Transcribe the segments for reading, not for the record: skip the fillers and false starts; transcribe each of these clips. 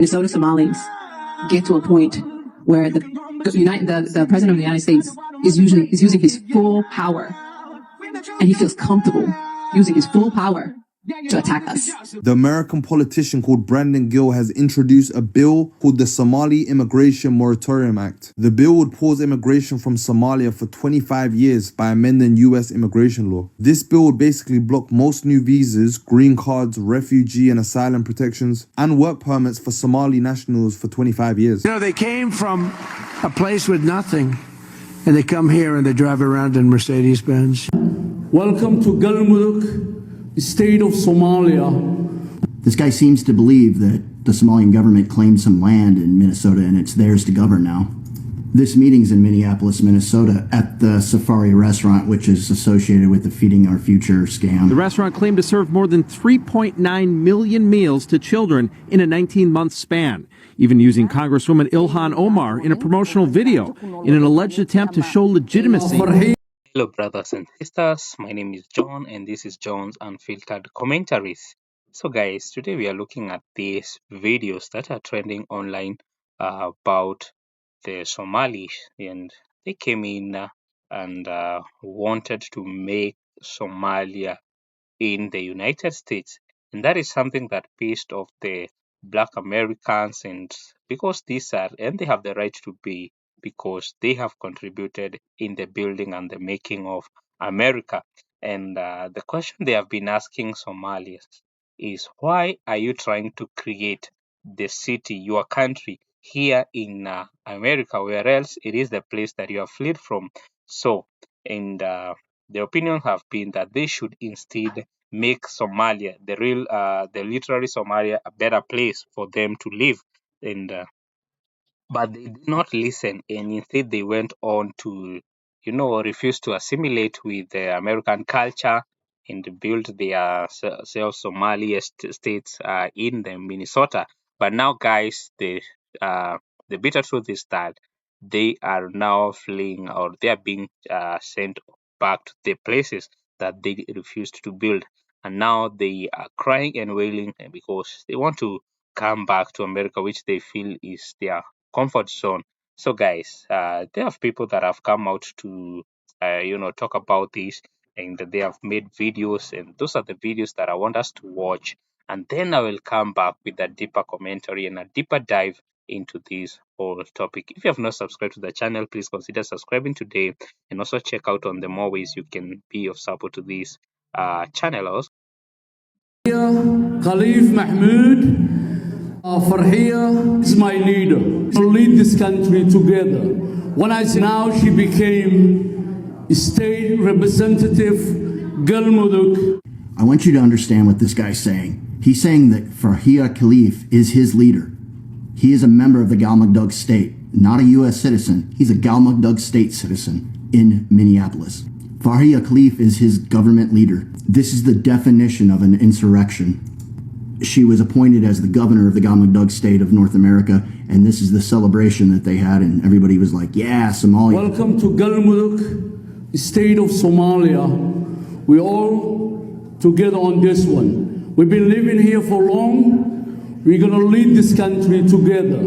Minnesota Somalis get to a point where the president of the United States is using his full power, and he feels comfortable using his full power to attack us. The American politician called Brandon Gill has introduced a bill called the Somali Immigration Moratorium Act. The bill would pause immigration from Somalia for 25 years by amending US immigration law. This bill would basically block most new visas, green cards, refugee and asylum protections, and work permits for Somali nationals for 25 years. You know, they came from a place with nothing, and they come here and they drive around in Mercedes-Benz. Welcome to Galmudug, state of Somalia. This guy seems to believe that the Somalian government claimed some land in Minnesota and it's theirs to govern now. This meeting's in Minneapolis, Minnesota, at the Safari restaurant, which is associated with the Feeding Our Future scam. The restaurant claimed to serve more than 3.9 million meals to children in a 19-month span, even using Congresswoman Ilhan Omar in a promotional video in an alleged attempt to show legitimacy. Hello brothers and sisters, my name is John and this is John's Unfiltered Commentaries. So guys, today we are looking at these videos that are trending online about the Somalis, and they came in and wanted to make Somalia in the United States, and that is something that pissed off the Black Americans, and because they have the right to be, because they have contributed in the building and the making of America. And the question they have been asking Somalis is, why are you trying to create the city, your country, here in America, where else it is the place that you have fled from? So, and the opinions have been that they should instead make Somalia, the literary Somalia, a better place for them to live. And but they did not listen, and instead they went on to, refuse to assimilate with the American culture and build their self-Somali states in the Minnesota. But now, guys, the bitter truth is that they are now fleeing, or they are being sent back to the places that they refused to build, and now they are crying and wailing because they want to come back to America, which they feel is their comfort zone. So guys, there are people that have come out to talk about this, and they have made videos, and those are the videos that I want us to watch, and then I will come back with a deeper commentary and a deeper dive into this whole topic. If you have not subscribed to the channel, please consider subscribing today, and also check out on the more ways you can be of support to this channel. Also, Khalif Mahmoud Farhiya is my leader. We'll lead this country together. When I say now, she became state representative Galmudug. I want you to understand what this guy's saying. He's saying that Farhiya Khalif is his leader. He is a member of the Galmudug state, not a U.S. citizen. He's a Galmudug state citizen in Minneapolis. Farhiya Khalif is his government leader. This is the definition of an insurrection. She was appointed as the governor of the Galmudug state of North America, and this is the celebration that they had, and everybody was like, yeah, Somalia. Welcome to Galmudug, state of Somalia. We all together on this one. We've been living here for long. We're going to lead this country together.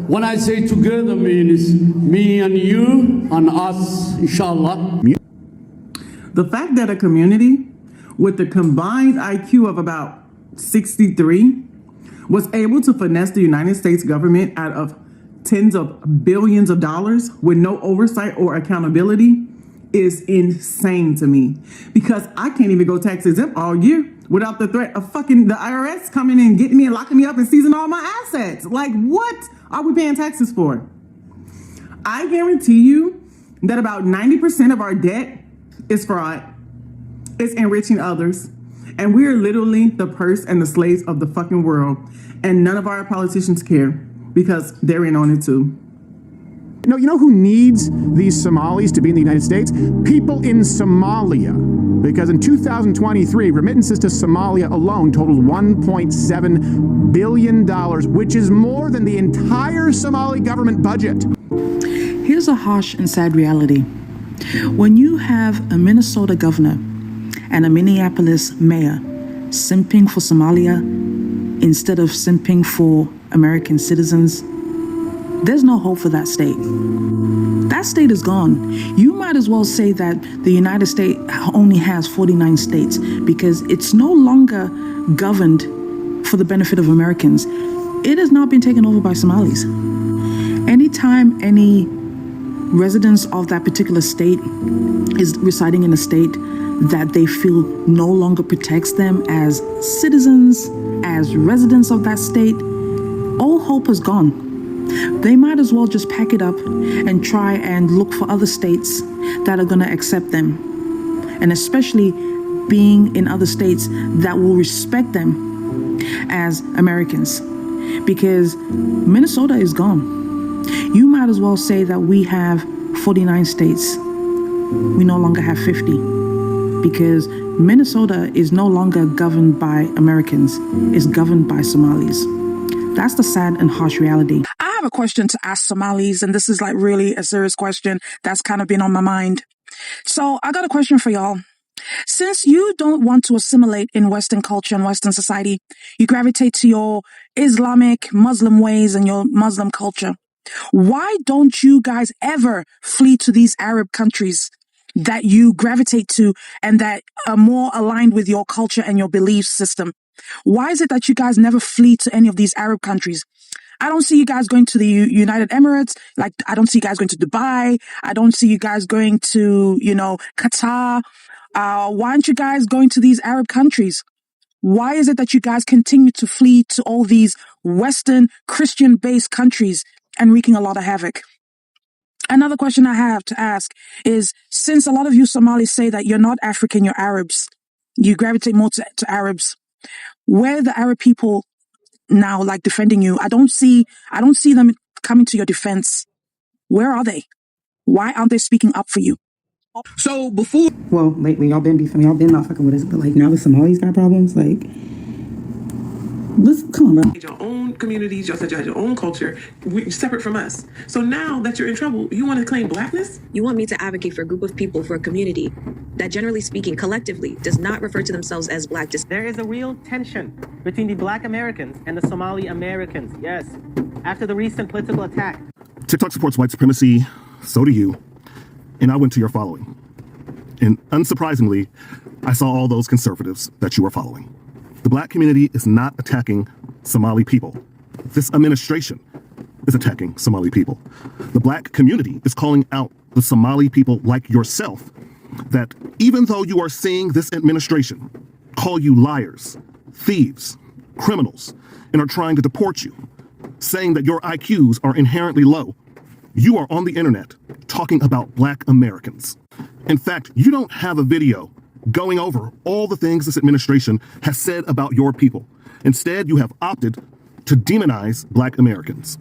When I say together, means me and you and us, inshallah. The fact that a community with a combined IQ of about 63 was able to finesse the United States government out of tens of billions of dollars with no oversight or accountability is insane to me, because I can't even go tax exempt all year without the threat of fucking the IRS coming in, getting me and locking me up and seizing all my assets. Like, what are we paying taxes for? I guarantee you that about 90% of our debt is fraud. It's enriching others. And we are literally the purse and the slaves of the fucking world. And none of our politicians care, because they're in on it too. No, you know who needs these Somalis to be in the United States? People in Somalia. Because in 2023, remittances to Somalia alone totaled $1.7 billion, which is more than the entire Somali government budget. Here's a harsh and sad reality. When you have a Minnesota governor and a Minneapolis mayor simping for Somalia instead of simping for American citizens, there's no hope for that state. That state is gone. You might as well say that the United States only has 49 states because it's no longer governed for the benefit of Americans. It has not been taken over by Somalis. Anytime any residents of that particular state is residing in a state that they feel no longer protects them as citizens, as residents of that state, all hope is gone. They might as well just pack it up and try and look for other states that are going to accept them. And especially being in other states that will respect them as Americans. Because Minnesota is gone. You might as well say that we have 49 states. We no longer have 50. Because Minnesota is no longer governed by Americans. It's governed by Somalis. That's the sad and harsh reality. I have a question to ask Somalis, and this is like really a serious question that's kind of been on my mind. So I got a question for y'all. Since you don't want to assimilate in Western culture and Western society, you gravitate to your Islamic Muslim ways and your Muslim culture. Why don't you guys ever flee to these Arab countries that you gravitate to and that are more aligned with your culture and your belief system? Why is it that you guys never flee to any of these Arab countries? I don't see you guys going to the United Emirates. Like, I don't see you guys going to Dubai. I don't see you guys going to, Qatar. Why aren't you guys going to these Arab countries? Why is it that you guys continue to flee to all these Western Christian-based countries and wreaking a lot of havoc? Another question I have to ask is, since a lot of you Somalis say that you're not African, you're Arabs, you gravitate more to Arabs, where are the Arab people now, like, defending you? I don't see them coming to your defense. Where are they? Why aren't they speaking up for you? So before, Well, lately y'all been beefing, y'all been not fucking with us, but like now the Somalis got problems. Like, let's come on, bro. your own communities, y'all said you had your own culture, separate from us. So now that you're in trouble, you want to claim blackness? You want me to advocate for a group of people, for a community that, generally speaking, collectively, does not refer to themselves as black. There is a real tension between the Black Americans and the Somali Americans, yes, after the recent political attack. TikTok supports white supremacy, so do you. And I went to your following. And unsurprisingly, I saw all those conservatives that you are following. The black community is not attacking Somali people. This administration is attacking Somali people. The black community is calling out the Somali people like yourself that even though you are seeing this administration call you liars, thieves, criminals, and are trying to deport you, saying that your IQs are inherently low, you are on the internet talking about black Americans. In fact, you don't have a video going over all the things this administration has said about your people. Instead, you have opted to demonize black Americans.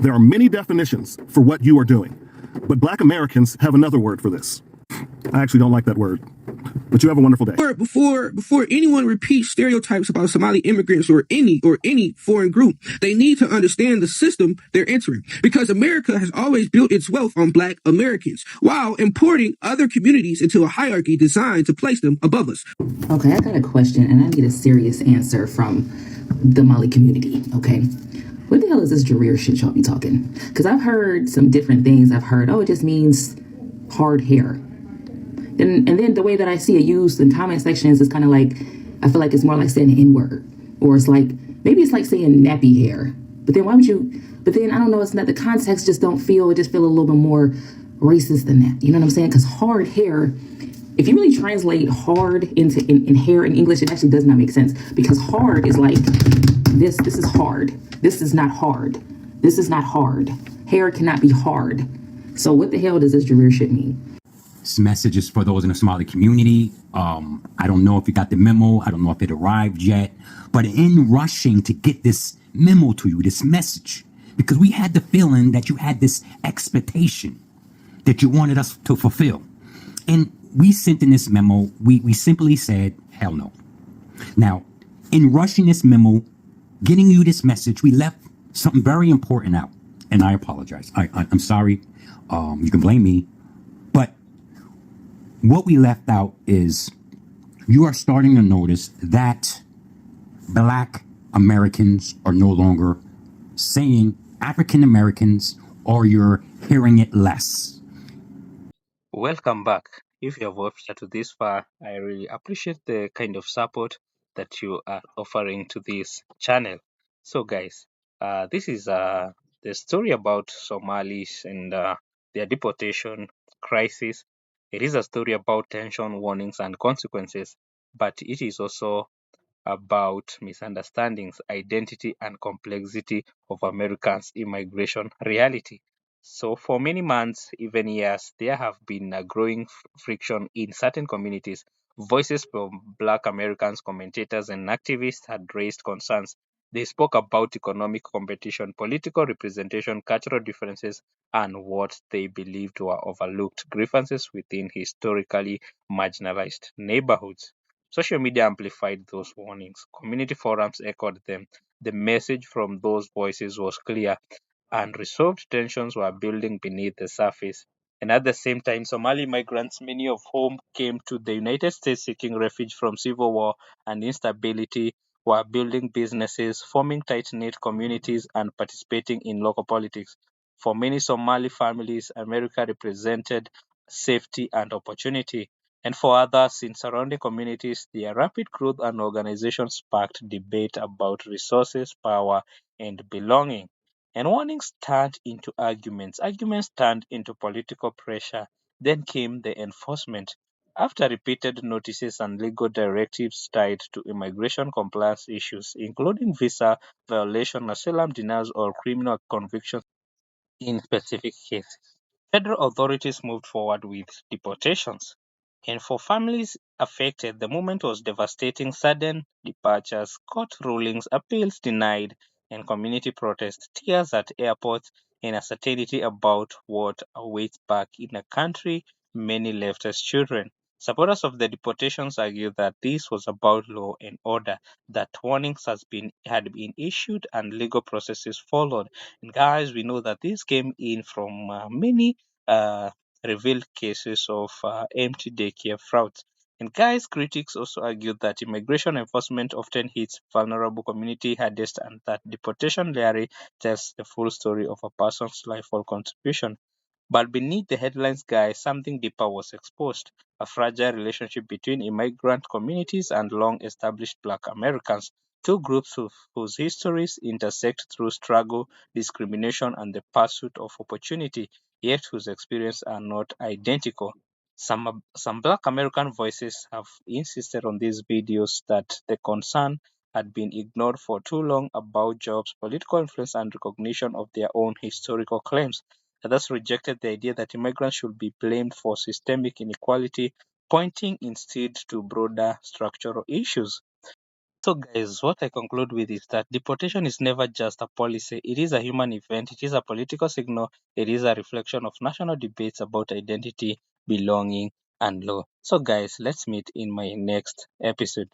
There are many definitions for what you are doing, but black Americans have another word for this. I actually don't like that word, but you have a wonderful day. Before anyone repeats stereotypes about Somali immigrants or any foreign group, they need to understand the system they're entering, because America has always built its wealth on black Americans while importing other communities into a hierarchy designed to place them above us. Okay, I got a question, and I need a serious answer from the Mali community, okay? What the hell is this Jareer shit y'all be talking? Because I've heard some different things. I've heard, it just means hard hair. And then the way that I see it used in comment sections is kind of like, I feel like it's more like saying an N-word. Or it's like, maybe it's like saying nappy hair. But then I don't know, it's not, the context just it just feel a little bit more racist than that. You know what I'm saying? Because hard hair, if you really translate hard into in hair in English, it actually does not make sense. Because hard is like, this is hard. This is not hard. This is not hard. Hair cannot be hard. So what the hell does this Jareer shit mean? This message is for those in the Somali community. I don't know if you got the memo. I don't know if it arrived yet. But in rushing to get this memo to you, this message, because we had the feeling that you had this expectation that you wanted us to fulfill. And we sent in this memo, we simply said, hell no. Now, in rushing this memo, getting you this message, we left something very important out. And I apologize. I'm sorry. You can blame me. But what we left out is you are starting to notice that black Americans are no longer saying African Americans or you're hearing it less. Welcome back. If you have watched to this far, I really appreciate the kind of support that you are offering to this channel. So, guys, this is the story about Somalis and their deportation crisis. It is a story about tension, warnings, and consequences, but it is also about misunderstandings, identity, and complexity of Americans' immigration reality. So, for many months, even years, there have been a growing friction in certain communities. Voices from Black Americans, commentators, and activists had raised concerns. They spoke about economic competition, political representation, cultural differences, and what they believed were overlooked grievances within historically marginalized neighborhoods. Social media amplified those warnings. Community forums echoed them. The message from those voices was clear. Unresolved tensions were building beneath the surface. And at the same time, Somali migrants, many of whom came to the United States seeking refuge from civil war and instability, were building businesses, forming tight knit communities, and participating in local politics. For many Somali families, America represented safety and opportunity. And for others in surrounding communities, their rapid growth and organization sparked debate about resources, power, and belonging. And warnings turned into arguments. Arguments turned into political pressure. Then came the enforcement. After repeated notices and legal directives tied to immigration compliance issues, including visa violation, asylum denials, or criminal convictions in specific cases, federal authorities moved forward with deportations. And for families affected, the movement was devastating. Sudden departures, court rulings, appeals denied, and community protests, tears at airports, and uncertainty about what awaits back in a country many left as children. Supporters of the deportations argue that this was about law and order, that warnings had been issued and legal processes followed. And guys, we know that this came in from many revealed cases of empty daycare frauds. And guys, critics also argued that immigration enforcement often hits vulnerable community hardest and that deportation rarely tells the full story of a person's life or contribution. But beneath the headlines, guys, something deeper was exposed: a fragile relationship between immigrant communities and long established Black Americans, two groups whose histories intersect through struggle, discrimination, and the pursuit of opportunity, yet whose experiences are not identical. Some Black American voices have insisted on these videos that the concern had been ignored for too long about jobs, political influence, and recognition of their own historical claims. Others rejected the idea that immigrants should be blamed for systemic inequality, pointing instead to broader structural issues. So, guys, what I conclude with is that deportation is never just a policy, it is a human event, it is a political signal, it is a reflection of national debates about identity, belonging, and law. So, guys, let's meet in my next episode.